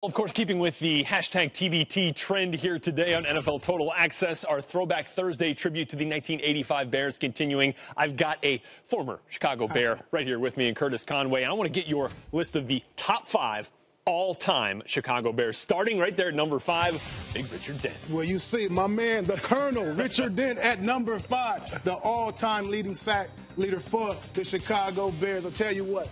Of course, keeping with the hashtag TBT trend here today on NFL Total Access, our Throwback Thursday tribute to the 1985 Bears continuing. I've got a former Chicago Bear right here with me in Curtis Conway. And I want to get your list of the top 5 all-time Chicago Bears, starting right there at number 5, Big Richard Dent. Well, you see, my man, the Colonel, Richard Dent at number 5, the all-time leading sack leader for the Chicago Bears. I'll tell you what.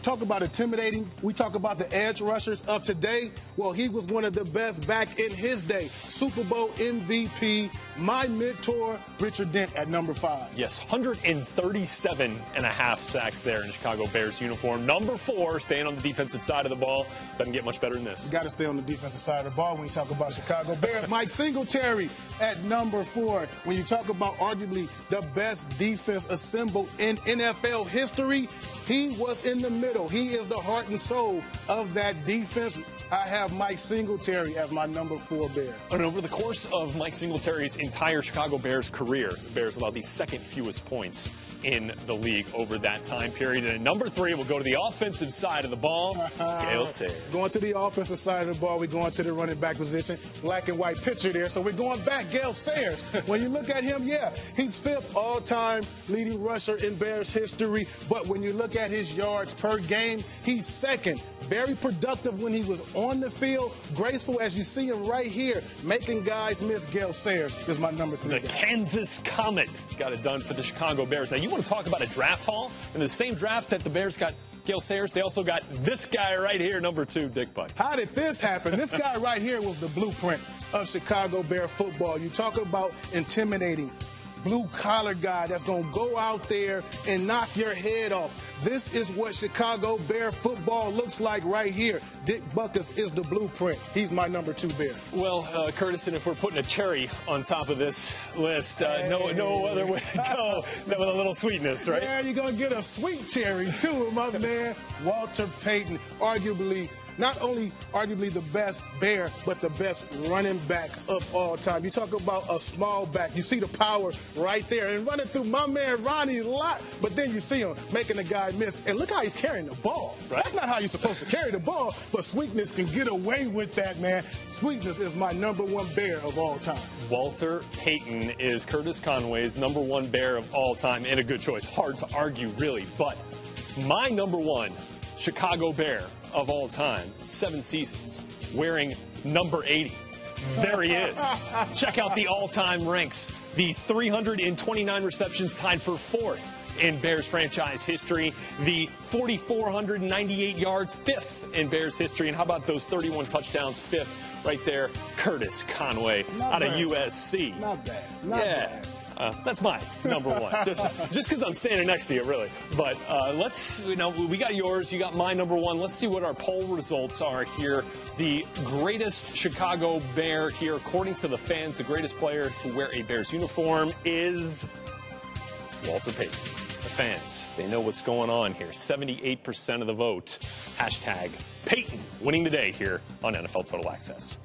Talk about intimidating. We talk about the edge rushers of today. Well, he was one of the best back in his day. Super Bowl MVP, my mentor, Richard Dent at number 5. Yes, 137 and a half sacks there in Chicago Bears uniform. Number 4, staying on the defensive side of the ball. Doesn't get much better than this. You got to stay on the defensive side of the ball when you talk about Chicago Bears. Mike Singletary at number 4. When you talk about arguably the best defense assembled in NFL history, he was in the middle. He is the heart and soul of that defense. I have Mike Singletary as my number 4 Bear. And over the course of Mike Singletary's entire Chicago Bears career, the Bears allowed the second fewest points in the league over that time period. And at number 3, we'll go to the offensive side of the ball, Gale Sayers. Going to the offensive side of the ball, we're going to the running back position. Black and white picture there, so we're going back, Gale Sayers. When you look at him, yeah, he's 5th all-time leading rusher in Bears history. But when you look at his yards per game, he's 2nd. Very productive when he was on the field. Graceful, as you see him right here, making guys miss. Gale Sayers is my number 3 The guy. Kansas Comet got it done for the Chicago Bears. Now, you want to talk about a draft haul? In the same draft that the Bears got Gale Sayers, they also got this guy right here, number 2, Dick Buck. How did this happen? This guy right here was the blueprint of Chicago Bear football. You talk about intimidating. Blue-collar guy that's going to go out there and knock your head off. This is what Chicago Bear football looks like right here. Dick Butkus is the blueprint. He's my number 2 Bear. Well, Curtis, and if we're putting a cherry on top of this list, no other way to go than with a little sweetness, right? Yeah, you're going to get a sweet cherry, too, my man. Walter Payton, not only arguably the best Bear, but the best running back of all time. You talk about a small back. You see the power right there and running through my man Ronnie Lott, but then you see him making the guy miss. And look how he's carrying the ball. Right? That's not how you're supposed to carry the ball, but Sweetness can get away with that, man. Sweetness is my number 1 Bear of all time. Walter Payton is Curtis Conway's number 1 Bear of all time, and a good choice. Hard to argue, really, but my number 1 Chicago Bear of all time, 7 seasons, wearing number 80. There he is. Check out the all-time ranks. The 329 receptions tied for 4th in Bears franchise history. The 4,498 yards, 5th in Bears history. And how about those 31 touchdowns, 5th right there, Curtis Conway out of USC. Not bad. Not bad. That's my number 1, just because I'm standing next to you, really. But we got yours, you got my number 1. Let's see what our poll results are here. The greatest Chicago Bear here, according to the fans, the greatest player to wear a Bears uniform is Walter Payton. The fans, they know what's going on here. 78% of the vote. Hashtag Payton winning the day here on NFL Total Access.